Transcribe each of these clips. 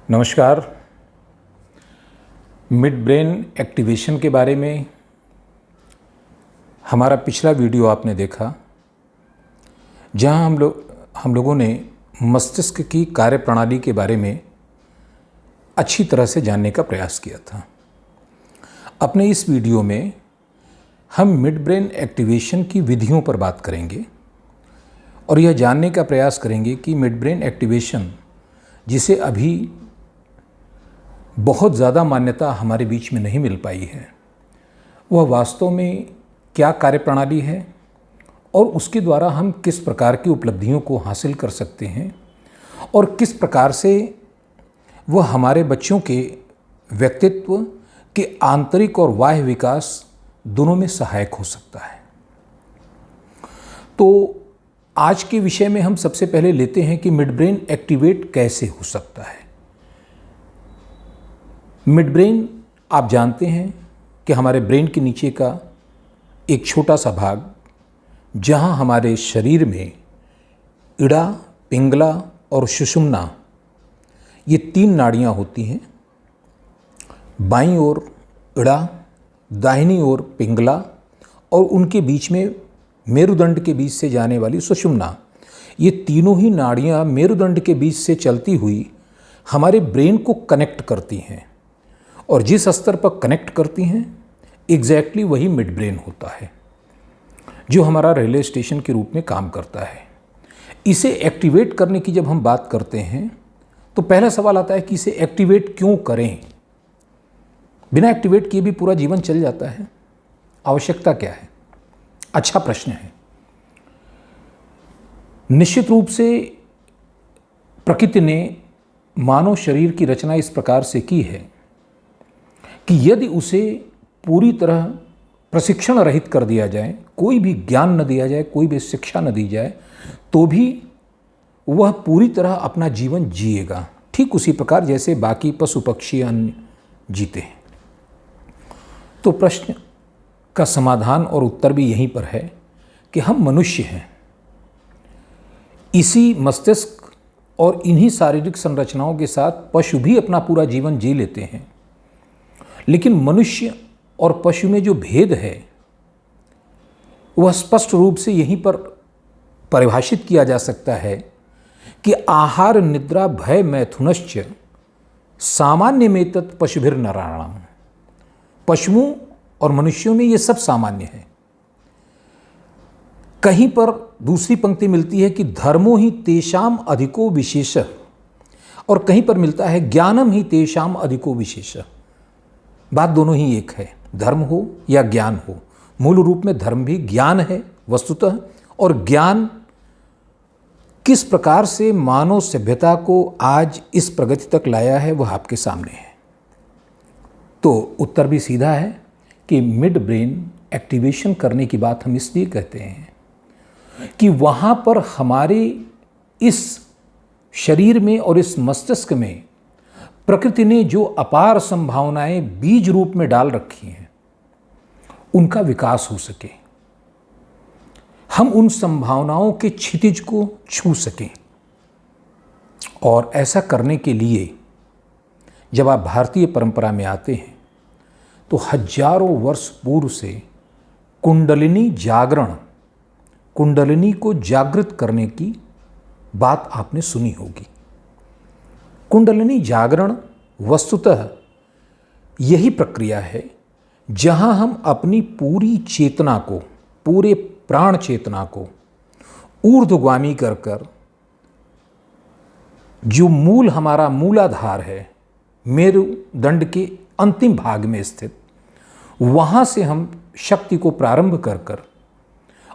नमस्कार। Mid brain activation के बारे में हमारा पिछला वीडियो आपने देखा, जहां हम लोगों ने मस्तिष्क की कार्यप्रणाली के बारे में अच्छी तरह से जानने का प्रयास किया था। अपने इस वीडियो में हम मिड ब्रेन एक्टिवेशन की विधियों पर बात करेंगे और यह जानने का प्रयास करेंगे कि मिड ब्रेन एक्टिवेशन, जिसे अभी बहुत ज़्यादा मान्यता हमारे बीच में नहीं मिल पाई है, वह वास्तव में क्या कार्यप्रणाली है और उसके द्वारा हम किस प्रकार की उपलब्धियों को हासिल कर सकते हैं और किस प्रकार से वह हमारे बच्चों के व्यक्तित्व के आंतरिक और बाह्य विकास दोनों में सहायक हो सकता है। तो आज के विषय में हम सबसे पहले लेते हैं कि मिड ब्रेन एक्टिवेट कैसे हो सकता है। मिड ब्रेन, आप जानते हैं कि हमारे ब्रेन के नीचे का एक छोटा सा भाग, जहां हमारे शरीर में इड़ा, पिंगला और सुषुम्ना, ये 3 नाड़ियां होती हैं। बाईं ओर इड़ा, दाहिनी ओर पिंगला और उनके बीच में मेरुदंड के बीच से जाने वाली सुषुम्ना, ये तीनों ही नाड़ियां मेरुदंड के बीच से चलती हुई हमारे ब्रेन को कनेक्ट करती हैं और जिस स्तर पर कनेक्ट करती हैं एग्जैक्टली वही मिड ब्रेन होता है, जो हमारा रेलवे स्टेशन के रूप में काम करता है। इसे एक्टिवेट करने की जब हम बात करते हैं तो पहला सवाल आता है कि इसे एक्टिवेट क्यों करें। बिना एक्टिवेट किए भी पूरा जीवन चल जाता है, आवश्यकता क्या है? अच्छा प्रश्न है। निश्चित रूप से प्रकृति ने मानव शरीर की रचना इस प्रकार से की है कि यदि उसे पूरी तरह प्रशिक्षण रहित कर दिया जाए, कोई भी ज्ञान न दिया जाए, कोई भी शिक्षा न दी जाए, तो भी वह पूरी तरह अपना जीवन जिएगा, ठीक उसी प्रकार जैसे बाकी पशु पक्षी अन्य जीते हैं। तो प्रश्न का समाधान और उत्तर भी यहीं पर है कि हम मनुष्य हैं। इसी मस्तिष्क और इन्हीं शारीरिक संरचनाओं के साथ पशु भी अपना पूरा जीवन जी लेते हैं, लेकिन मनुष्य और पशु में जो भेद है वह स्पष्ट रूप से यहीं पर परिभाषित किया जा सकता है कि आहार निद्रा भय मैथुनश्च सामान्य में तत् पशुभिर नराणाम। पशुओं और मनुष्यों में ये सब सामान्य है। कहीं पर दूसरी पंक्ति मिलती है कि धर्मो ही तेषाम अधिको विशेष, और कहीं पर मिलता है ज्ञानम ही तेषाम अधिको विशेष। बात दोनों ही एक है, धर्म हो या ज्ञान हो। मूल रूप में धर्म भी ज्ञान है वस्तुतः, और ज्ञान किस प्रकार से मानव सभ्यता को आज इस प्रगति तक लाया है वह आपके सामने है। तो उत्तर भी सीधा है कि मिड ब्रेन एक्टिवेशन करने की बात हम इसलिए कहते हैं कि वहाँ पर हमारे इस शरीर में और इस मस्तिष्क में प्रकृति ने जो अपार संभावनाएं बीज रूप में डाल रखी हैं, उनका विकास हो सके, हम उन संभावनाओं के क्षितिज को छू सकें। और ऐसा करने के लिए जब आप भारतीय परंपरा में आते हैं तो हजारों वर्ष पूर्व से कुंडलिनी जागरण, कुंडलिनी को जागृत करने की बात आपने सुनी होगी। कुंडलिनी जागरण वस्तुतः यही प्रक्रिया है जहां हम अपनी पूरी चेतना को, पूरे प्राण चेतना को ऊर्ध्वगामी कर कर जो मूल हमारा मूलाधार है, मेरुदंड के अंतिम भाग में स्थित, वहां से हम शक्ति को प्रारंभ कर कर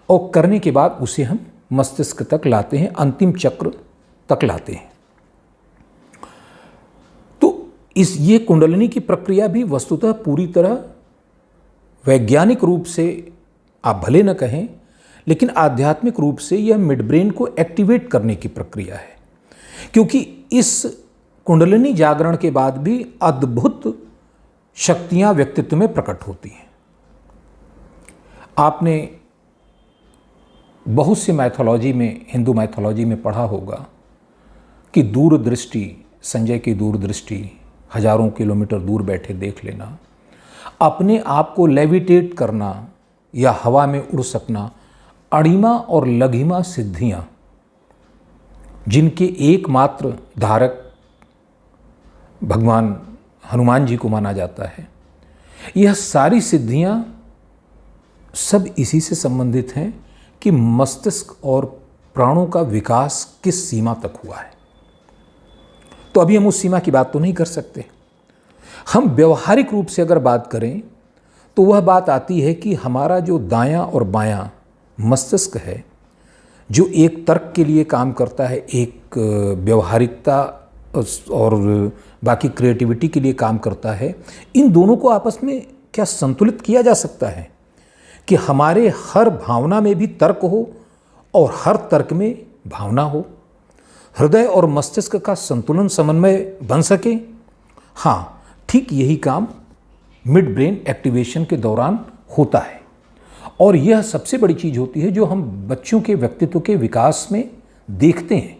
और करने के बाद उसे हम मस्तिष्क तक लाते हैं, अंतिम चक्र तक लाते हैं। ये कुंडलिनी की प्रक्रिया भी वस्तुतः पूरी तरह वैज्ञानिक रूप से आप भले न कहें, लेकिन आध्यात्मिक रूप से यह मिड ब्रेन को एक्टिवेट करने की प्रक्रिया है, क्योंकि इस कुंडलिनी जागरण के बाद भी अद्भुत शक्तियां व्यक्तित्व में प्रकट होती हैं। आपने बहुत सी मैथोलॉजी में, हिंदू मैथोलॉजी में पढ़ा होगा कि दूरदृष्टि, संजय की दूरदृष्टि, हजारों किलोमीटर दूर बैठे देख लेना, अपने आप को लेविटेट करना या हवा में उड़ सकना, अणिमा और लघिमा सिद्धियां जिनके एकमात्र धारक भगवान हनुमान जी को माना जाता है, यह सारी सिद्धियां सब इसी से संबंधित हैं कि मस्तिष्क और प्राणों का विकास किस सीमा तक हुआ है। तो अभी हम उस सीमा की बात तो नहीं कर सकते। हम व्यवहारिक रूप से अगर बात करें तो वह बात आती है कि हमारा जो दायां और बायां मस्तिष्क है, जो एक तर्क के लिए काम करता है, एक व्यवहारिकता और बाकी क्रिएटिविटी के लिए काम करता है, इन दोनों को आपस में क्या संतुलित किया जा सकता है कि हमारे हर भावना में भी तर्क हो और हर तर्क में भावना हो, हृदय और मस्तिष्क का संतुलन समन्वय बन सके? हाँ, ठीक यही काम मिड ब्रेन एक्टिवेशन के दौरान होता है। और यह सबसे बड़ी चीज़ होती है जो हम बच्चों के व्यक्तित्व के विकास में देखते हैं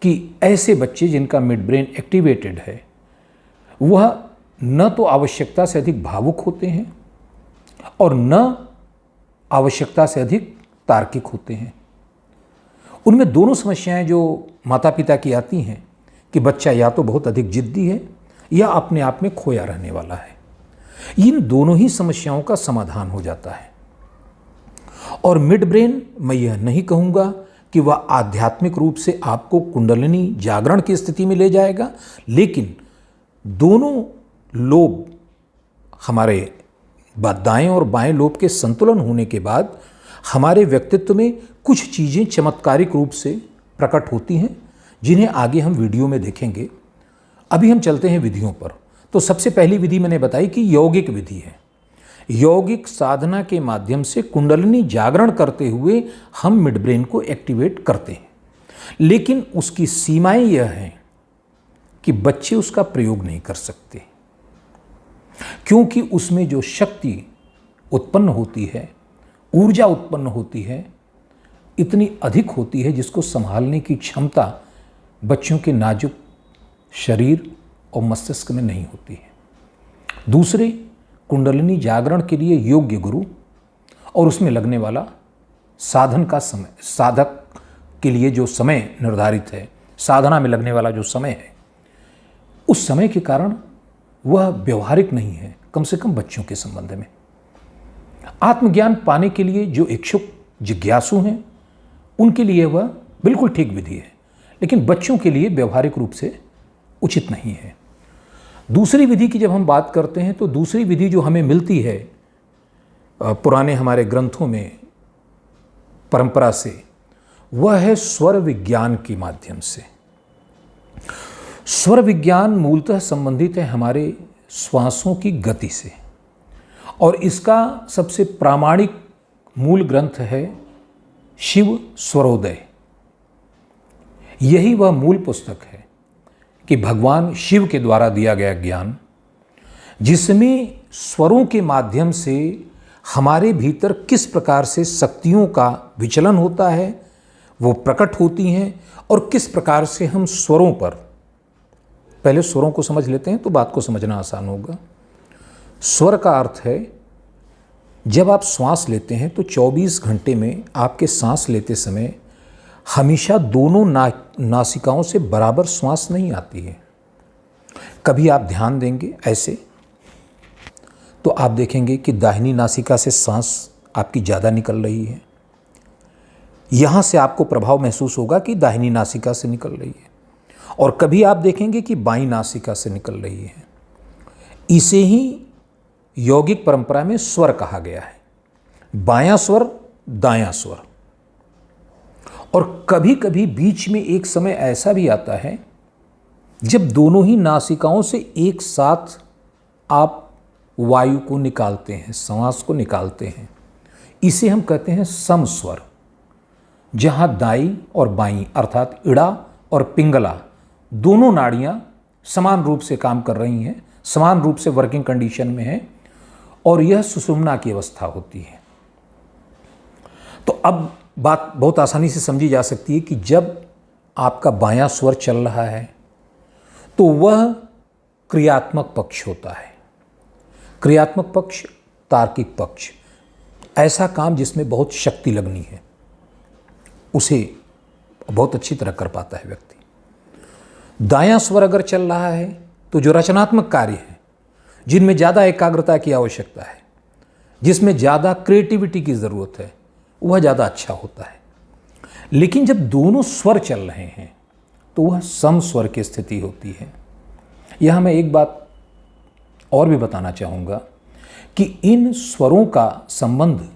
कि ऐसे बच्चे जिनका मिड ब्रेन एक्टिवेटेड है वह न तो आवश्यकता से अधिक भावुक होते हैं और न आवश्यकता से अधिक तार्किक होते हैं। उनमें दोनों समस्याएं जो माता पिता की आती हैं कि बच्चा या तो बहुत अधिक जिद्दी है या अपने आप में खोया रहने वाला है। इन दोनों ही समस्याओं का समाधान हो जाता है। और मिड ब्रेन, मैं यह नहीं कहूँगा कि वह आध्यात्मिक रूप से आपको कुंडलिनी जागरण की स्थिति में ले जाएगा, लेकिन दोनों लोब, हमारे दाएं और बाएं लोब के संतुलन होने के बाद हमारे व्यक्तित्व में कुछ चीज़ें चमत्कारिक रूप से प्रकट होती हैं, जिन्हें आगे हम वीडियो में देखेंगे। अभी हम चलते हैं विधियों पर। तो सबसे पहली विधि मैंने बताई कि यौगिक विधि है। यौगिक साधना के माध्यम से कुंडलिनी जागरण करते हुए हम मिड ब्रेन को एक्टिवेट करते हैं, लेकिन उसकी सीमाएं यह हैं कि बच्चे उसका प्रयोग नहीं कर सकते, क्योंकि उसमें जो शक्ति उत्पन्न होती है, ऊर्जा उत्पन्न होती है, इतनी अधिक होती है जिसको संभालने की क्षमता बच्चों के नाजुक शरीर और मस्तिष्क में नहीं होती है। दूसरे, कुंडलिनी जागरण के लिए योग्य गुरु और उसमें लगने वाला साधन का समय, साधक के लिए जो समय निर्धारित है, साधना में लगने वाला जो समय है, उस समय के कारण वह व्यवहारिक नहीं है, कम से कम बच्चों के संबंध में। आत्मज्ञान पाने के लिए जो इच्छुक जिज्ञासु हैं उनके लिए वह बिल्कुल ठीक विधि है, लेकिन बच्चों के लिए व्यवहारिक रूप से उचित नहीं है। दूसरी विधि की जब हम बात करते हैं तो दूसरी विधि जो हमें मिलती है पुराने हमारे ग्रंथों में परंपरा से, वह है स्वर विज्ञान के माध्यम से। स्वर विज्ञान मूलतः संबंधित है हमारे श्वासों की गति से, और इसका सबसे प्रामाणिक मूल ग्रंथ है शिव स्वरोदय। यही वह मूल पुस्तक है कि भगवान शिव के द्वारा दिया गया ज्ञान, जिसमें स्वरों के माध्यम से हमारे भीतर किस प्रकार से शक्तियों का विचलन होता है, वो प्रकट होती हैं, और किस प्रकार से हम स्वरों पर, पहले स्वरों को समझ लेते हैं तो बात को समझना आसान होगा। स्वर का अर्थ है, जब आप श्वास लेते हैं तो 24 घंटे में आपके सांस लेते समय हमेशा दोनों नासिकाओं से बराबर श्वास नहीं आती है। कभी आप ध्यान देंगे ऐसे तो आप देखेंगे कि दाहिनी नासिका से सांस आपकी ज़्यादा निकल रही है। यहाँ से आपको प्रभाव महसूस होगा कि दाहिनी नासिका से निकल रही है, और कभी आप देखेंगे कि बाईं नासिका से निकल रही है। इसे ही यौगिक परंपरा में स्वर कहा गया है, बायां स्वर, दायां स्वर। और कभी कभी बीच में एक समय ऐसा भी आता है जब दोनों ही नासिकाओं से एक साथ आप वायु को निकालते हैं, श्वास को निकालते हैं। इसे हम कहते हैं समस्वर, जहां दाई और बाईं अर्थात इड़ा और पिंगला दोनों नाड़ियां समान रूप से काम कर रही हैं, समान रूप से वर्किंग कंडीशन में है, और यह सुषुम्ना की अवस्था होती है। तो अब बात बहुत आसानी से समझी जा सकती है कि जब आपका बायां स्वर चल रहा है तो वह क्रियात्मक पक्ष होता है। क्रियात्मक पक्ष, तार्किक पक्ष, ऐसा काम जिसमें बहुत शक्ति लगनी है, उसे बहुत अच्छी तरह कर पाता है व्यक्ति। दायां स्वर अगर चल रहा है तो जो रचनात्मक कार्य है, जिनमें ज़्यादा एकाग्रता की आवश्यकता है, जिसमें ज़्यादा क्रिएटिविटी की ज़रूरत है, वह ज़्यादा अच्छा होता है। लेकिन जब दोनों स्वर चल रहे हैं तो वह सम स्वर की स्थिति होती है। यहाँ मैं एक बात और भी बताना चाहूँगा कि इन स्वरों का संबंध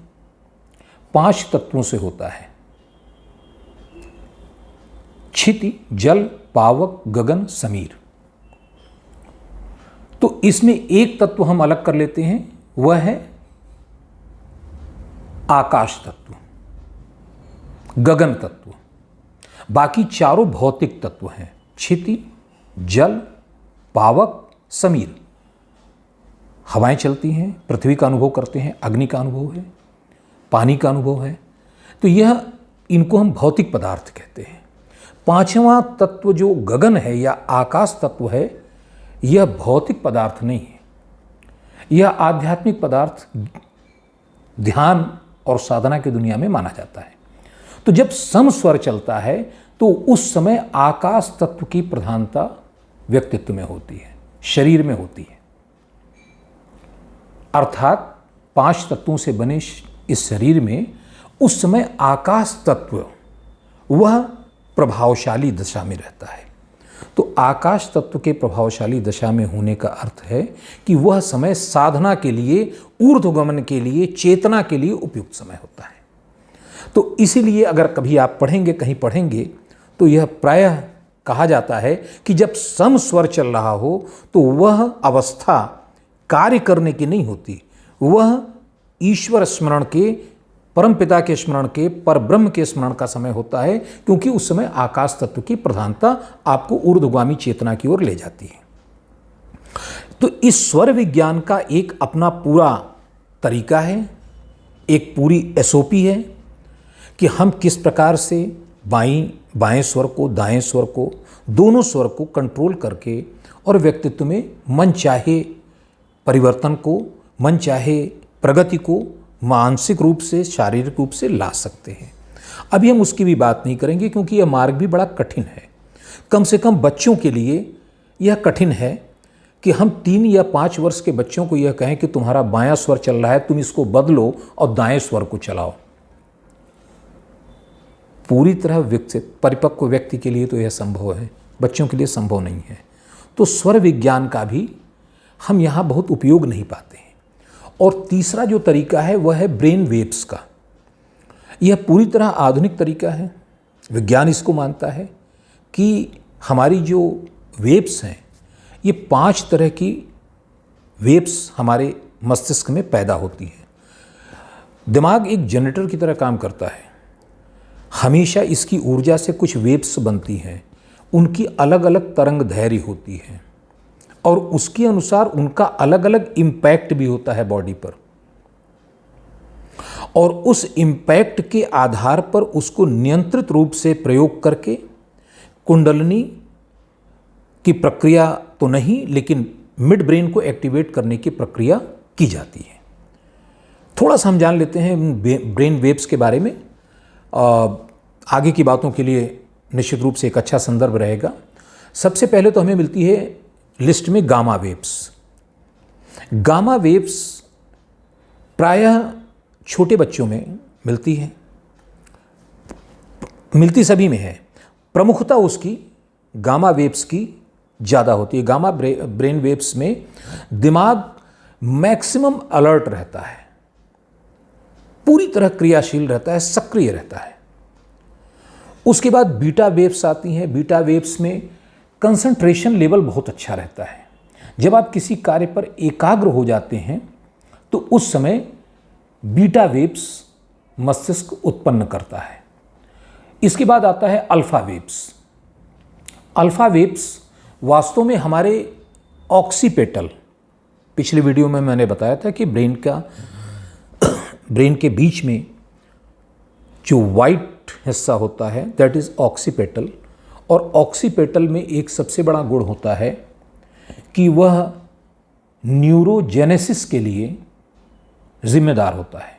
5 तत्वों से होता है। क्षिति, जल, पावक, गगन, समीर। तो इसमें एक तत्व हम अलग कर लेते हैं, वह है आकाश तत्व, गगन तत्व। बाकी चारों भौतिक तत्व हैं, क्षिति, जल, पावक, समीर। हवाएं चलती हैं, पृथ्वी का अनुभव करते हैं, अग्नि का अनुभव है, पानी का अनुभव है। तो यह, इनको हम भौतिक पदार्थ कहते हैं। 5वां तत्व जो गगन है या आकाश तत्व है, यह भौतिक पदार्थ नहीं है, यह आध्यात्मिक पदार्थ, ध्यान और साधना की दुनिया में माना जाता है। तो जब सम स्वर चलता है तो उस समय आकाश तत्व की प्रधानता व्यक्तित्व में होती है, शरीर में होती है। अर्थात 5 तत्वों से बने इस शरीर में उस समय आकाश तत्व वह प्रभावशाली दशा में रहता है। तो आकाश तत्व के प्रभावशाली दशा में होने का अर्थ है कि वह समय साधना के लिए, ऊर्ध्वगमन के लिए, चेतना के लिए उपयुक्त समय होता है। तो इसीलिए अगर कभी आप पढ़ेंगे, कहीं पढ़ेंगे, तो यह प्रायः कहा जाता है कि जब सम स्वर चल रहा हो तो वह अवस्था कार्य करने की नहीं होती, वह ईश्वर स्मरण के, परमपिता के स्मरण के, परब्रह्म के स्मरण का समय होता है, क्योंकि उस समय आकाश तत्व की प्रधानता आपको ऊर्ध्वगामी चेतना की ओर ले जाती है। तो इस स्वर विज्ञान का एक अपना पूरा तरीका है, एक पूरी एसओपी है कि हम किस प्रकार से बाएं स्वर को, दाएं स्वर को, दोनों स्वर को कंट्रोल करके और व्यक्तित्व में मन चाहे परिवर्तन को, मन चाहे प्रगति को मानसिक रूप से, शारीरिक रूप से ला सकते हैं। अभी हम उसकी भी बात नहीं करेंगे क्योंकि यह मार्ग भी बड़ा कठिन है। कम से कम बच्चों के लिए यह कठिन है कि हम 3 या 5 वर्ष के बच्चों को यह कहें कि तुम्हारा बायां स्वर चल रहा है, तुम इसको बदलो और दाएं स्वर को चलाओ। पूरी तरह विकसित परिपक्व व्यक्ति के लिए तो यह संभव है, बच्चों के लिए संभव नहीं है। तो स्वर विज्ञान का भी हम यहाँ बहुत उपयोग नहीं पाते हैं। और तीसरा जो तरीका है वह है ब्रेन वेव्स का। यह पूरी तरह आधुनिक तरीका है। विज्ञान इसको मानता है कि हमारी जो वेव्स हैं, ये 5 तरह की वेव्स हमारे मस्तिष्क में पैदा होती हैं। दिमाग एक जनरेटर की तरह काम करता है। हमेशा इसकी ऊर्जा से कुछ वेव्स बनती हैं, उनकी अलग अलग तरंग दैर्घ्य होती है और उसके अनुसार उनका अलग अलग इम्पैक्ट भी होता है बॉडी पर। और उस इम्पैक्ट के आधार पर उसको नियंत्रित रूप से प्रयोग करके कुंडलिनी की प्रक्रिया तो नहीं, लेकिन मिड ब्रेन को एक्टिवेट करने की प्रक्रिया की जाती है। थोड़ा सा हम जान लेते हैं ब्रेन वेव्स के बारे में। आगे की बातों के लिए निश्चित रूप से एक अच्छा संदर्भ रहेगा। सबसे पहले तो हमें मिलती है लिस्ट में गामा वेव्स। गामा वेव्स प्रायः छोटे बच्चों में मिलती है, मिलती सभी में है। प्रमुखता उसकी गामा वेव्स की ज़्यादा होती है। गामा ब्रेन वेव्स में दिमाग मैक्सिमम अलर्ट रहता है, पूरी तरह क्रियाशील रहता है, सक्रिय रहता है। उसके बाद बीटा वेव्स आती हैं। बीटा वेव्स में कंसंट्रेशन लेवल बहुत अच्छा रहता है। जब आप किसी कार्य पर एकाग्र हो जाते हैं तो उस समय बीटा वेव्स मस्तिष्क उत्पन्न करता है। इसके बाद आता है अल्फा वेव्स। अल्फा वेव्स वास्तव में हमारे ऑक्सीपिटल, पिछले वीडियो में मैंने बताया था कि ब्रेन के बीच में जो वाइट हिस्सा होता है दैट इज ऑक्सीपिटल, और ऑक्सीपेटल में एक सबसे बड़ा गुण होता है कि वह न्यूरोजेनेसिस के लिए जिम्मेदार होता है।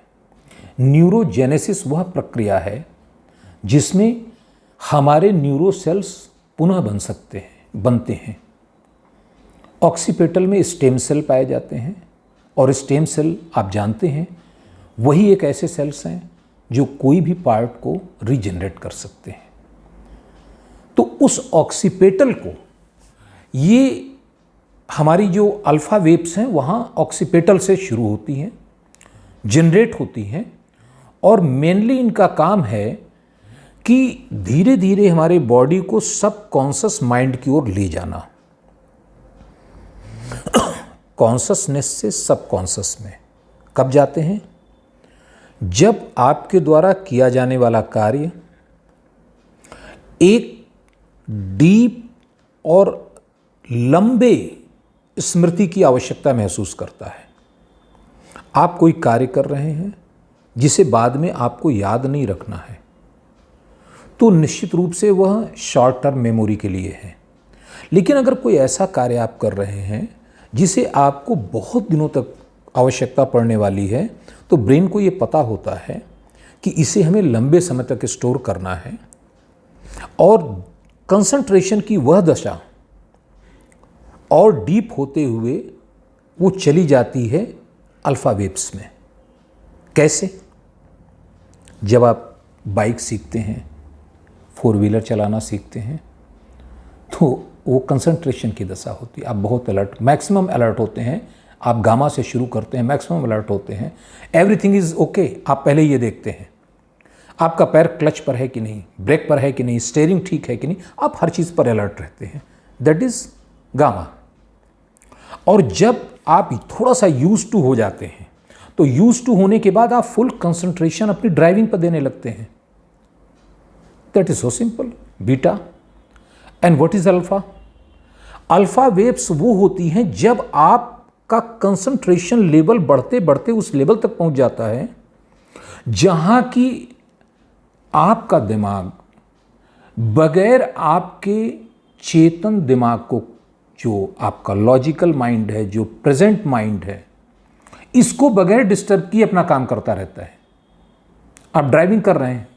न्यूरोजेनेसिस वह प्रक्रिया है जिसमें हमारे न्यूरो सेल्स पुनः बनते हैं। ऑक्सीपेटल में स्टेम सेल पाए जाते हैं और स्टेम सेल आप जानते हैं वही एक ऐसे सेल्स हैं जो कोई भी पार्ट को रीजनरेट कर सकते हैं। तो उस ऑक्सीपेटल को, ये हमारी जो अल्फा वेव्स हैं वहाँ ऑक्सीपेटल से शुरू होती हैं, जनरेट होती हैं और मेनली इनका काम है कि धीरे धीरे हमारे बॉडी को सब कॉन्शस माइंड की ओर ले जाना, कॉन्शसनेस से सब कॉन्शस में। कब जाते हैं? जब आपके द्वारा किया जाने वाला कार्य एक डीप और लंबे स्मृति की आवश्यकता महसूस करता है। आप कोई कार्य कर रहे हैं जिसे बाद में आपको याद नहीं रखना है, तो निश्चित रूप से वह शॉर्ट टर्म मेमोरी के लिए है। लेकिन अगर कोई ऐसा कार्य आप कर रहे हैं जिसे आपको बहुत दिनों तक आवश्यकता पड़ने वाली है, तो ब्रेन को ये पता होता है कि इसे हमें लंबे समय तक स्टोर करना है और कंसंट्रेशन की वह दशा और डीप होते हुए वो चली जाती है अल्फा वेव्स में। कैसे? जब आप बाइक सीखते हैं, 4 व्हीलर चलाना सीखते हैं, तो वो कंसंट्रेशन की दशा होती है। आप बहुत अलर्ट, मैक्सिमम अलर्ट होते हैं। आप गामा से शुरू करते हैं, मैक्सिमम अलर्ट होते हैं, एवरीथिंग इज़ ओके। आप पहले ये देखते हैं आपका पैर क्लच पर है कि नहीं, ब्रेक पर है कि नहीं, स्टीयरिंग ठीक है कि नहीं, आप हर चीज़ पर अलर्ट रहते हैं। That is gamma. और जब आप थोड़ा सा यूज टू हो जाते हैं, तो यूज टू होने के बाद आप फुल कंसंट्रेशन अपनी ड्राइविंग पर देने लगते हैं। That is so simple. Beta. And what is alpha? Alpha waves वो होती हैं जब आपका कंसंट्रेशन लेवल बढ़ते बढ़ते उस लेवल तक पहुंच जाता है जहां की आपका दिमाग बगैर आपके चेतन दिमाग को, जो आपका लॉजिकल माइंड है, जो प्रेजेंट माइंड है, इसको बगैर डिस्टर्ब किए अपना काम करता रहता है। आप ड्राइविंग कर रहे हैं,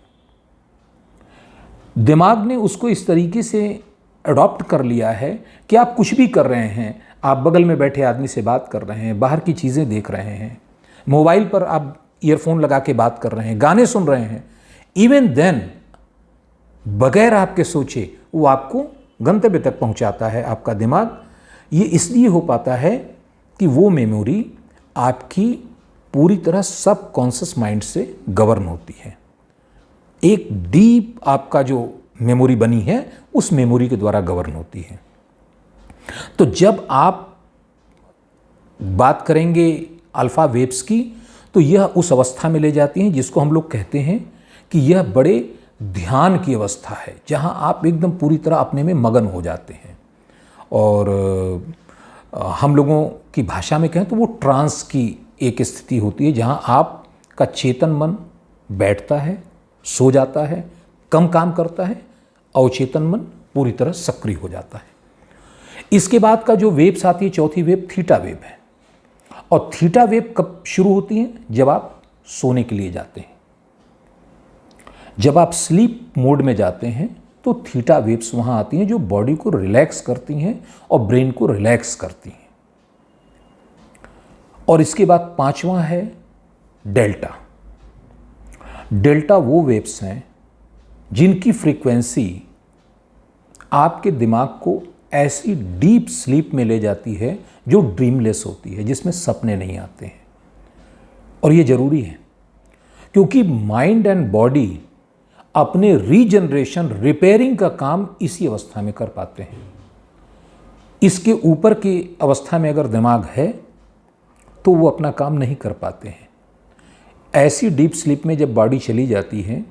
दिमाग ने उसको इस तरीके से अडॉप्ट कर लिया है कि आप कुछ भी कर रहे हैं, आप बगल में बैठे आदमी से बात कर रहे हैं, बाहर की चीज़ें देख रहे हैं, मोबाइल पर आप ईयरफोन लगा के बात कर रहे हैं, गाने सुन रहे हैं, इवन देन बगैर आपके सोचे वो आपको गंतव्य तक पहुंचाता है आपका दिमाग। ये इसलिए हो पाता है कि वो मेमोरी आपकी पूरी तरह सब कॉन्शियस माइंड से गवर्न होती है। एक डीप आपका जो मेमोरी बनी है उस मेमोरी के द्वारा गवर्न होती है। तो जब आप बात करेंगे अल्फा वेव्स की, तो यह उस अवस्था में ले जाती हैं जिसको हम लोग कहते हैं कि यह बड़े ध्यान की अवस्था है, जहां आप एकदम पूरी तरह अपने में मगन हो जाते हैं। और हम लोगों की भाषा में कहें तो वो ट्रांस की एक स्थिति होती है जहां आपका चेतन मन बैठता है, सो जाता है, कम काम करता है, अवचेतन मन पूरी तरह सक्रिय हो जाता है। इसके बाद का जो वेव्स आती है, चौथी वेव थीटा वेव है। और थीटा वेव कब शुरू होती है? जब आप सोने के लिए जाते हैं। जब आप स्लीप मोड में जाते हैं तो थीटा वेव्स वहां आती हैं जो बॉडी को रिलैक्स करती हैं और ब्रेन को रिलैक्स करती हैं। और इसके बाद पांचवा है डेल्टा। डेल्टा वो वेव्स हैं जिनकी फ्रीक्वेंसी आपके दिमाग को ऐसी डीप स्लीप में ले जाती है जो ड्रीमलेस होती है, जिसमें सपने नहीं आते हैं। और ये जरूरी है क्योंकि माइंड एंड बॉडी अपने रीजनरेशन, रिपेयरिंग का काम इसी अवस्था में कर पाते हैं। इसके ऊपर की अवस्था में अगर दिमाग है तो वो अपना काम नहीं कर पाते हैं। ऐसी डीप स्लीप में जब बॉडी चली जाती है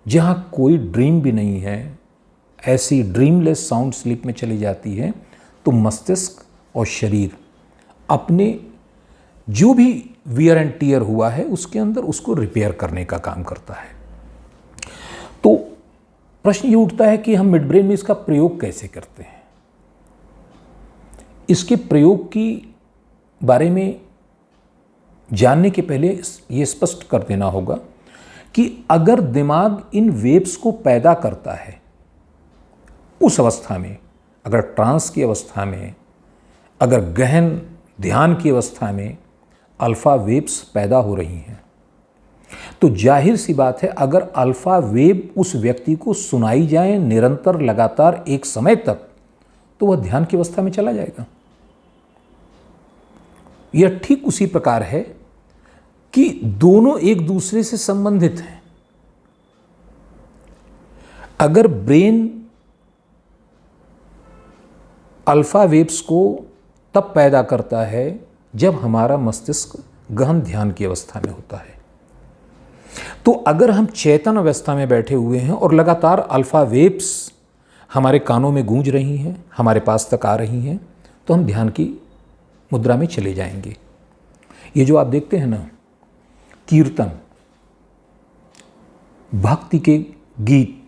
जहाँ कोई ड्रीम भी नहीं है, ऐसी ड्रीमलेस साउंड स्लीप में चली जाती है, तो मस्तिष्क और शरीर अपने जो भी वियर एंड टीयर हुआ है उसके अंदर उसको रिपेयर करने का काम करता है। तो प्रश्न ये उठता है कि हम मिड ब्रेन में इसका प्रयोग कैसे करते हैं। इसके प्रयोग की बारे में जानने के पहले ये स्पष्ट कर देना होगा कि अगर दिमाग इन वेव्स को पैदा करता है उस अवस्था में, अगर ट्रांस की अवस्था में, अगर गहन ध्यान की अवस्था में अल्फा वेव्स पैदा हो रही हैं, तो जाहिर सी बात है अगर अल्फा वेव उस व्यक्ति को सुनाई जाए निरंतर लगातार एक समय तक, तो वह ध्यान की अवस्था में चला जाएगा। यह ठीक उसी प्रकार है कि दोनों एक दूसरे से संबंधित हैं। अगर ब्रेन अल्फा वेव्स को तब पैदा करता है जब हमारा मस्तिष्क गहन ध्यान की अवस्था में होता है, तो अगर हम चेतन अवस्था में बैठे हुए हैं और लगातार अल्फा वेव्स हमारे कानों में गूंज रही हैं, हमारे पास तक आ रही हैं, तो हम ध्यान की मुद्रा में चले जाएंगे। ये जो आप देखते हैं ना, कीर्तन, भक्ति के गीत,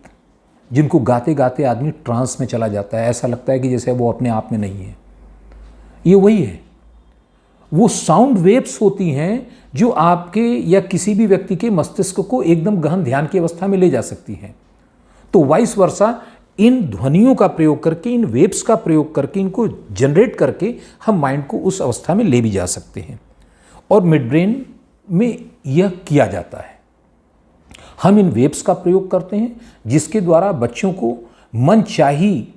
जिनको गाते गाते आदमी ट्रांस में चला जाता है, ऐसा लगता है कि जैसे वो अपने आप में नहीं है, ये वही है। वो साउंड वेव्स होती हैं जो आपके या किसी भी व्यक्ति के मस्तिष्क को एकदम गहन ध्यान की अवस्था में ले जा सकती हैं। तो वाइस वर्सा इन ध्वनियों का प्रयोग करके, इन वेव्स का प्रयोग करके, इनको जनरेट करके हम माइंड को उस अवस्था में ले भी जा सकते हैं। और मिड ब्रेन में यह किया जाता है। हम इन वेव्स का प्रयोग करते हैं जिसके द्वारा बच्चों को मनचाही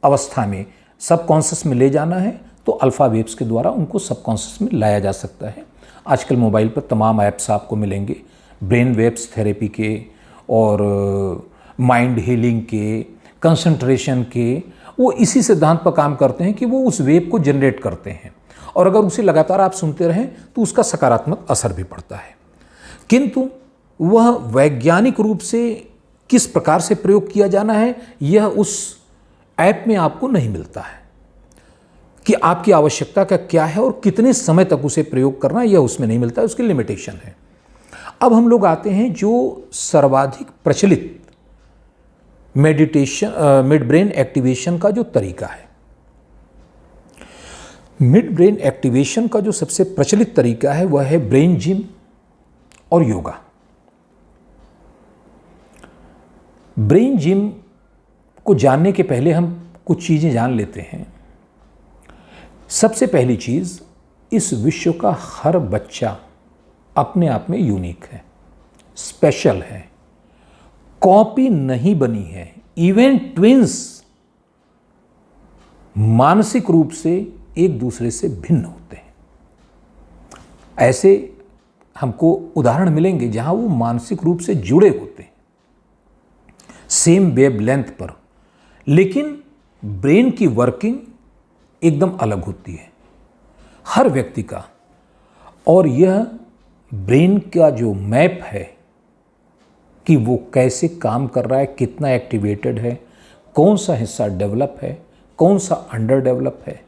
अवस्था में सबकॉन्शियस में ले जाना है, तो अल्फा वेव्स के द्वारा उनको सबकॉन्शियस में लाया जा सकता है। आजकल मोबाइल पर तमाम ऐप्स आपको मिलेंगे, ब्रेन वेव्स थेरेपी के और माइंड हीलिंग के, कंसंट्रेशन के। वो इसी सिद्धांत पर काम करते हैं कि वो उस वेव को जनरेट करते हैं और अगर उसे लगातार आप सुनते रहें तो उसका सकारात्मक असर भी पड़ता है। किंतु वह वैज्ञानिक रूप से किस प्रकार से प्रयोग किया जाना है, यह उस ऐप में आपको नहीं मिलता है कि आपकी आवश्यकता का क्या है और कितने समय तक उसे प्रयोग करना, यह उसमें नहीं मिलता है, उसकी लिमिटेशन है। अब हम लोग आते हैं जो सर्वाधिक प्रचलित मेडिटेशन, मिड ब्रेन एक्टिवेशन का जो तरीका है। मिड ब्रेन एक्टिवेशन का जो सबसे प्रचलित तरीका है वह है ब्रेन जिम और योगा। ब्रेन जिम को जानने के पहले हम कुछ चीज़ें जान लेते हैं। सबसे पहली चीज़, इस विश्व का हर बच्चा अपने आप में यूनिक है, स्पेशल है, कॉपी नहीं बनी है। इवन ट्विंस मानसिक रूप से एक दूसरे से भिन्न होते हैं। ऐसे हमको उदाहरण मिलेंगे जहां वो मानसिक रूप से जुड़े होते हैं सेम वेवलेंथ पर, लेकिन ब्रेन की वर्किंग एकदम अलग होती है हर व्यक्ति का। और यह ब्रेन का जो मैप है कि वो कैसे काम कर रहा है, कितना एक्टिवेटेड है, कौन सा हिस्सा डेवलप है, कौन सा अंडर डेवलप है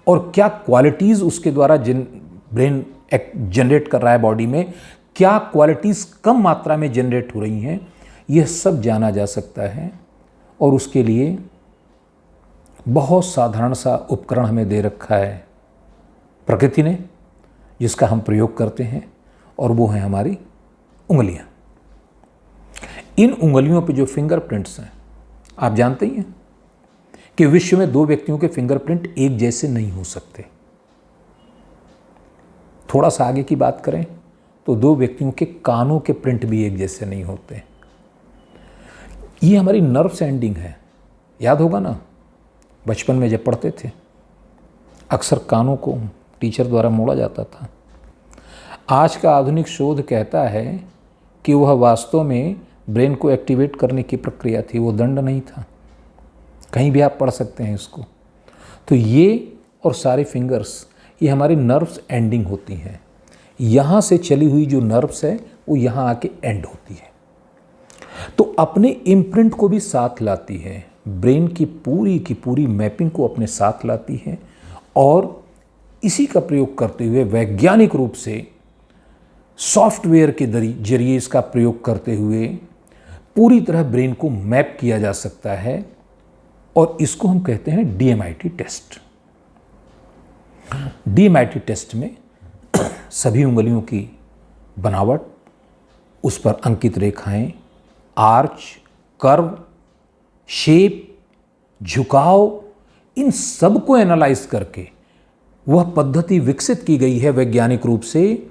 और क्या क्वालिटीज़ उसके द्वारा ब्रेन जनरेट कर रहा है बॉडी में, क्या क्वालिटीज़ कम मात्रा में जनरेट हो रही हैं, यह सब जाना जा सकता है। और उसके लिए बहुत साधारण सा उपकरण हमें दे रखा है प्रकृति ने, जिसका हम प्रयोग करते हैं, और वो है हमारी उंगलियां। इन उंगलियों पे जो फिंगरप्रिंट्स हैं, आप जानते ही हैं कि विश्व में दो व्यक्तियों के फिंगरप्रिंट एक जैसे नहीं हो सकते। थोड़ा सा आगे की बात करें तो दो व्यक्तियों के कानों के प्रिंट भी एक जैसे नहीं होते। ये हमारी नर्व एंडिंग है। याद होगा ना, बचपन में जब पढ़ते थे अक्सर कानों को टीचर द्वारा मोड़ा जाता था। आज का आधुनिक शोध कहता है कि वह वास्तव में ब्रेन को एक्टिवेट करने की प्रक्रिया थी, वो दंड नहीं था। कहीं भी आप पढ़ सकते हैं इसको। तो ये और सारे फिंगर्स, ये हमारी नर्व्स एंडिंग होती हैं। यहाँ से चली हुई जो नर्व्स है वो यहाँ आके एंड होती है, तो अपने इम्प्रिंट को भी साथ लाती है, ब्रेन की पूरी मैपिंग को अपने साथ लाती है। और इसी का प्रयोग करते हुए वैज्ञानिक रूप से सॉफ्टवेयर के जरिए इसका प्रयोग करते हुए पूरी तरह ब्रेन को मैप किया जा सकता है और इसको हम कहते हैं डीएमआईटी टेस्ट। डीएमआईटी टेस्ट में सभी उंगलियों की बनावट, उस पर अंकित रेखाएं, आर्च, कर्व, शेप, झुकाव, इन सब को एनालाइज करके वह पद्धति विकसित की गई है वैज्ञानिक रूप से,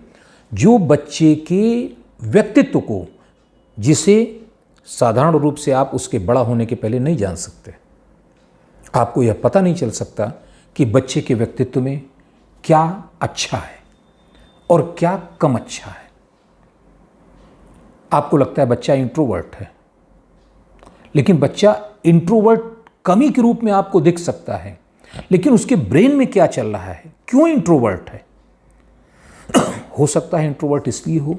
जो बच्चे के व्यक्तित्व को, जिसे साधारण रूप से आप उसके बड़ा होने के पहले नहीं जान सकते। आपको यह पता नहीं चल सकता कि बच्चे के व्यक्तित्व में क्या अच्छा है और क्या कम अच्छा है। आपको लगता है बच्चा इंट्रोवर्ट है, लेकिन बच्चा इंट्रोवर्ट कमी के रूप में आपको दिख सकता है, लेकिन उसके ब्रेन में क्या चल रहा है, क्यों इंट्रोवर्ट है। हो सकता है इंट्रोवर्ट इसलिए हो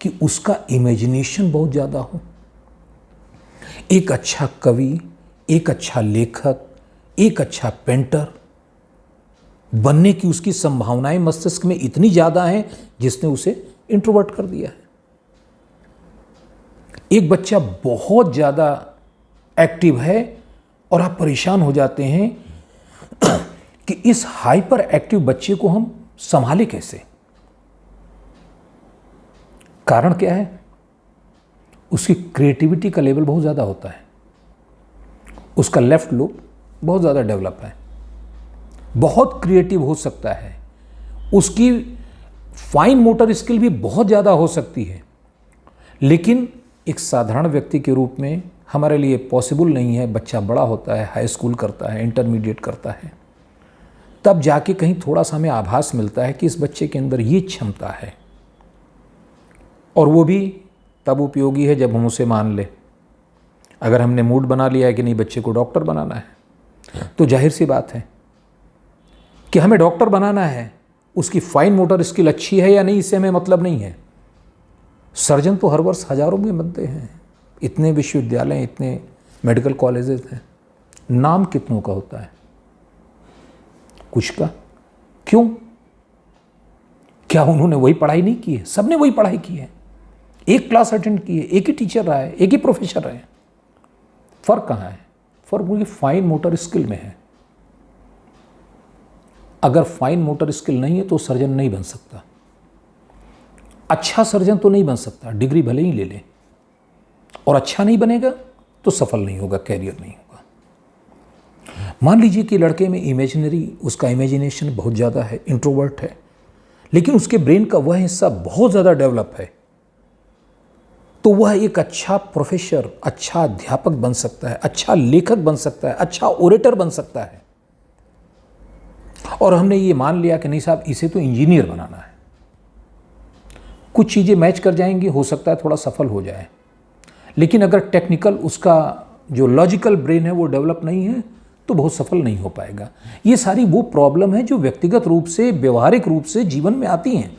कि उसका इमेजिनेशन बहुत ज़्यादा हो। एक अच्छा कवि, एक अच्छा लेखक, एक अच्छा पेंटर बनने की उसकी संभावनाएं मस्तिष्क में इतनी ज़्यादा हैं जिसने उसे इंट्रोवर्ट कर दिया है। एक बच्चा बहुत ज़्यादा एक्टिव है और आप परेशान हो जाते हैं कि इस हाइपर एक्टिव बच्चे को हम संभाले कैसे। कारण क्या है? उसकी क्रिएटिविटी का लेवल बहुत ज़्यादा होता है, उसका लेफ्ट लोब बहुत ज़्यादा डेवलप है, बहुत क्रिएटिव हो सकता है, उसकी फाइन मोटर स्किल भी बहुत ज़्यादा हो सकती है, लेकिन एक साधारण व्यक्ति के रूप में हमारे लिए पॉसिबल नहीं है। बच्चा बड़ा होता है, हाई स्कूल करता है, इंटरमीडिएट करता है, तब जाके कहीं थोड़ा सा हमें आभास मिलता है कि इस बच्चे के अंदर ये क्षमता है, और वो भी तब उपयोगी है जब हम उसे मान ले। अगर हमने मूड बना लिया है कि नहीं बच्चे को डॉक्टर बनाना है, तो जाहिर सी बात है कि हमें डॉक्टर बनाना है, उसकी फाइन मोटर स्किल अच्छी है या नहीं इससे हमें मतलब नहीं है। सर्जन तो हर वर्ष हजारों में बनते हैं, इतने विश्वविद्यालय, इतने मेडिकल कॉलेजेस हैं, नाम कितनों का होता है? कुछ का। क्यों? क्या उन्होंने वही पढ़ाई नहीं की है? सबने वही पढ़ाई की है, एक क्लास अटेंड की है, एक ही टीचर रहा है, एक ही प्रोफेसर रहे। फर्क कहाँ है? फर्क उनकी फाइन मोटर स्किल में है। अगर फाइन मोटर स्किल नहीं है तो सर्जन नहीं बन सकता। अच्छा सर्जन तो नहीं बन सकता, डिग्री भले ही ले ले, और अच्छा नहीं बनेगा तो सफल नहीं होगा, कैरियर नहीं होगा। मान लीजिए कि लड़के में उसका इमेजिनेशन बहुत ज़्यादा है, इंट्रोवर्ट है, लेकिन उसके ब्रेन का वह हिस्सा बहुत ज़्यादा डेवलप है, तो वह एक अच्छा प्रोफेसर, अच्छा अध्यापक बन सकता है, अच्छा लेखक बन सकता है, अच्छा ओरेटर बन सकता है। और हमने ये मान लिया कि नहीं साहब इसे तो इंजीनियर बनाना है। कुछ चीज़ें मैच कर जाएंगी, हो सकता है थोड़ा सफल हो जाए, लेकिन अगर टेक्निकल उसका जो लॉजिकल ब्रेन है वो डेवलप नहीं है तो बहुत सफल नहीं हो पाएगा। ये सारी वो प्रॉब्लम है जो व्यक्तिगत रूप से, व्यवहारिक रूप से जीवन में आती हैं।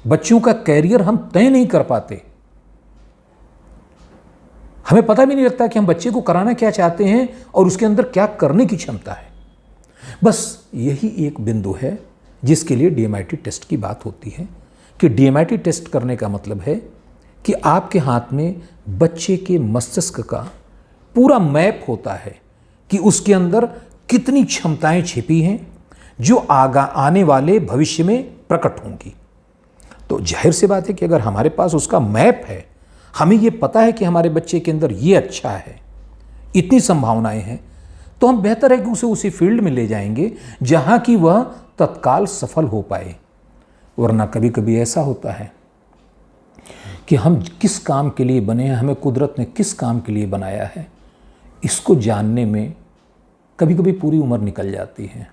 बच्चों का कैरियर हम तय नहीं कर पाते, हमें पता भी नहीं लगता कि हम बच्चे को कराना क्या चाहते हैं और उसके अंदर क्या करने की क्षमता है। बस यही एक बिंदु है जिसके लिए डीएमआईटी टेस्ट की बात होती है, कि डीएमआईटी टेस्ट करने का मतलब है कि आपके हाथ में बच्चे के मस्तिष्क का पूरा मैप होता है कि उसके अंदर कितनी क्षमताएं छिपी हैं जो आने वाले भविष्य में प्रकट होंगी। तो जाहिर सी बात है कि अगर हमारे पास उसका मैप है, हमें ये पता है कि हमारे बच्चे के अंदर ये अच्छा है, इतनी संभावनाएं हैं, तो हम बेहतर है कि उसे उसी फील्ड में ले जाएंगे जहां कि वह तत्काल सफल हो पाए। वरना कभी कभी ऐसा होता है कि हम किस काम के लिए बने हैं, हमें कुदरत ने किस काम के लिए बनाया है, इसको जानने में कभी कभी पूरी उम्र निकल जाती है।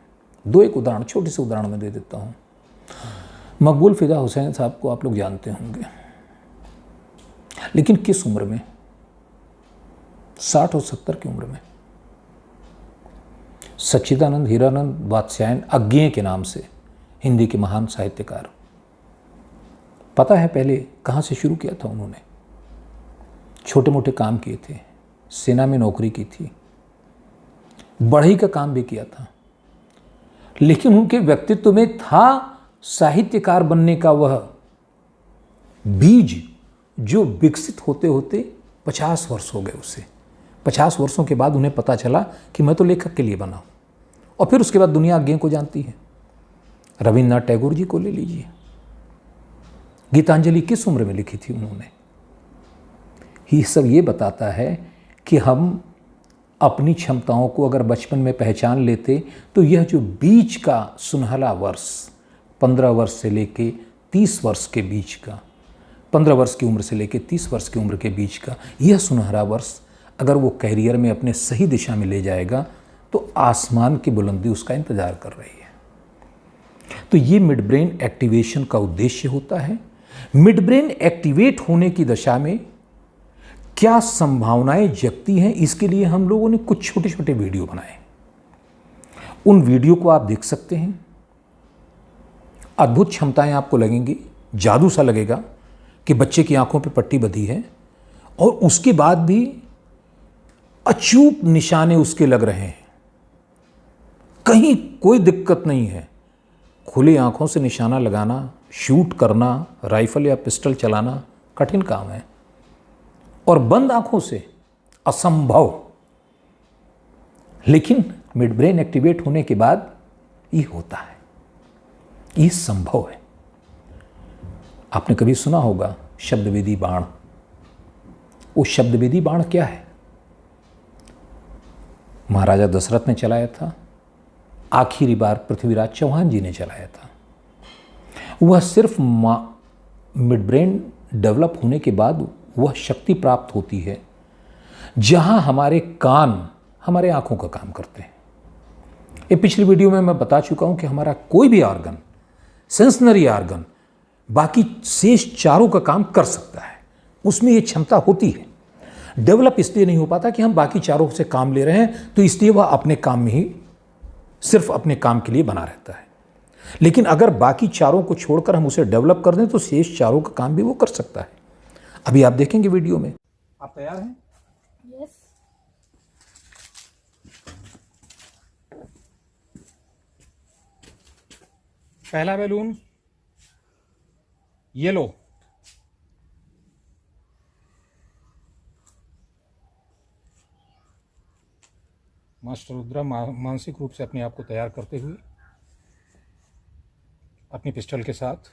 दो एक उदाहरण, छोटे से उदाहरण मैं दे देता हूँ। मकबूल फिदा हुसैन साहब को आप लोग जानते होंगे, लेकिन किस उम्र में? 60 और 70 की उम्र में। सच्चिदानंद हीरानंद वात्स्यायन अज्ञेय के नाम से हिंदी के महान साहित्यकार। पता है पहले कहाँ से शुरू किया था उन्होंने? छोटे मोटे काम किए थे, सेना में नौकरी की थी, बढ़ई का काम भी किया था, लेकिन उनके व्यक्तित्व में था साहित्यकार बनने का वह बीज जो विकसित होते होते 50 वर्ष हो गए उसे। 50 वर्षों के बाद उन्हें पता चला कि मैं तो लेखक के लिए बना हूँ। और फिर उसके बाद दुनिया आज्ञा को जानती है। रविन्द्रनाथ टैगोर जी को ले लीजिए, गीतांजलि किस उम्र में लिखी थी उन्होंने। ये सब ये बताता है कि हम अपनी क्षमताओं को अगर बचपन में पहचान लेते तो यह जो बीच का सुनहला वर्ष 15 वर्ष से लेके 30 वर्ष के बीच का, 15 वर्ष की उम्र से लेके 30 वर्ष की उम्र के बीच का यह सुनहरा वर्ष अगर वो कैरियर में अपने सही दिशा में ले जाएगा तो आसमान की बुलंदी उसका इंतजार कर रही है। तो ये मिड ब्रेन एक्टिवेशन का उद्देश्य होता है। मिड ब्रेन एक्टिवेट होने की दशा में क्या संभावनाएं जगती हैं, इसके लिए हम लोगों ने कुछ छोटे छोटे वीडियो बनाए। उन वीडियो को आप देख सकते हैं। अद्भुत क्षमताएं आपको लगेंगी, जादू सा लगेगा कि बच्चे की आंखों पे पट्टी बंधी है और उसके बाद भी अचूक निशाने उसके लग रहे हैं, कहीं कोई दिक्कत नहीं है। खुली आंखों से निशाना लगाना, शूट करना, राइफल या पिस्टल चलाना कठिन काम है और बंद आंखों से असंभव। लेकिन मिड ब्रेन एक्टिवेट होने के बाद ये होता है, ये संभव है। आपने कभी सुना होगा शब्दवेदी बाण। वो शब्दवेदी बाण क्या है? महाराजा दशरथ ने चलाया था, आखिरी बार पृथ्वीराज चौहान जी ने चलाया था। वह सिर्फ मिड ब्रेन डेवलप होने के बाद वह शक्ति प्राप्त होती है जहां हमारे कान हमारे आंखों का काम करते हैं। ये पिछली वीडियो में मैं बता चुका हूं कि हमारा कोई भी ऑर्गन, सेंसनरी ऑर्गन, बाकी शेष चारों का काम कर सकता है, उसमें ये क्षमता होती है। डेवलप इसलिए नहीं हो पाता कि हम बाकी चारों से काम ले रहे हैं, तो इसलिए वह अपने काम में ही सिर्फ अपने काम के लिए बना रहता है। लेकिन अगर बाकी चारों को छोड़कर हम उसे डेवलप कर दें तो शेष चारों का काम भी वो कर सकता है। अभी आप देखेंगे वीडियो में। आप तैयार हैं? यस। पहला बैलून येलो, मास्टर रुद्रा मानसिक रूप से अपने आप को तैयार करते हुए अपनी पिस्टल के साथ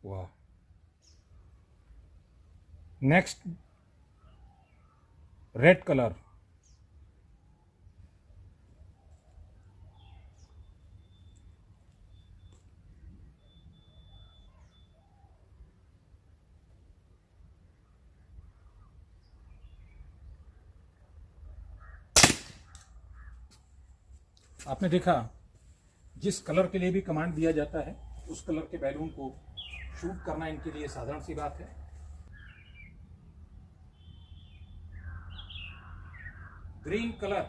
वाह। नेक्स्ट रेड कलर, आपने देखा जिस कलर के लिए भी कमांड दिया जाता है उस कलर के बैलून को शूट करना इनके लिए साधारण सी बात है। ग्रीन कलर,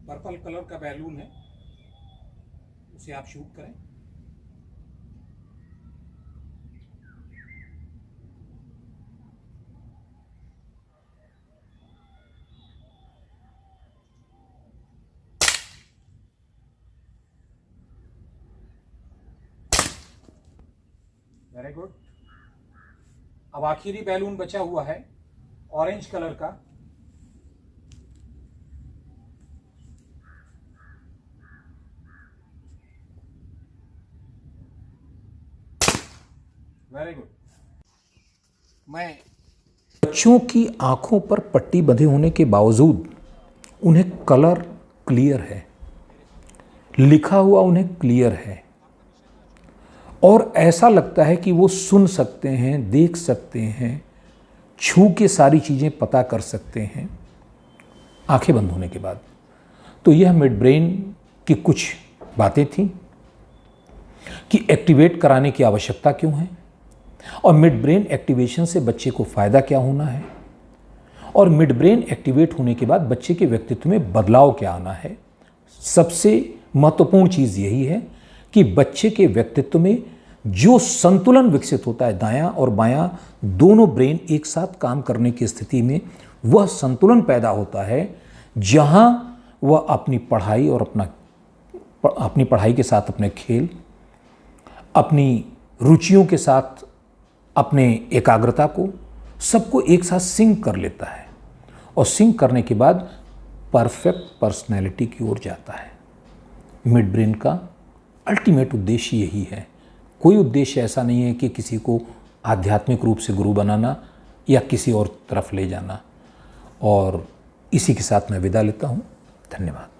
पर्पल कलर का बैलून है, उसे आप शूट करें। Very good. अब आखिरी बैलून बचा हुआ है ऑरेंज कलर का। Very good. मैं बच्चों की आंखों पर पट्टी बंधे होने के बावजूद उन्हें कलर क्लियर है, लिखा हुआ उन्हें क्लियर है और ऐसा लगता है कि वो सुन सकते हैं, देख सकते हैं, छू के सारी चीज़ें पता कर सकते हैं आंखें बंद होने के बाद। तो यह मिड ब्रेन की कुछ बातें थी कि एक्टिवेट कराने की आवश्यकता क्यों है और मिड ब्रेन एक्टिवेशन से बच्चे को फ़ायदा क्या होना है और मिड ब्रेन एक्टिवेट होने के बाद बच्चे के व्यक्तित्व में बदलाव क्या आना है। सबसे महत्वपूर्ण चीज़ यही है कि बच्चे के व्यक्तित्व में जो संतुलन विकसित होता है, दायां और बायां दोनों ब्रेन एक साथ काम करने की स्थिति में वह संतुलन पैदा होता है, जहां वह अपनी पढ़ाई और अपनी पढ़ाई के साथ अपने खेल, अपनी रुचियों के साथ अपने एकाग्रता को, सबको एक साथ सिंक कर लेता है और सिंक करने के बाद परफेक्ट पर्सनैलिटी की ओर जाता है। मिड ब्रेन का अल्टीमेट उद्देश्य यही है। कोई उद्देश्य ऐसा नहीं है कि किसी को आध्यात्मिक रूप से गुरु बनाना या किसी और तरफ ले जाना। और इसी के साथ मैं विदा लेता हूँ। धन्यवाद।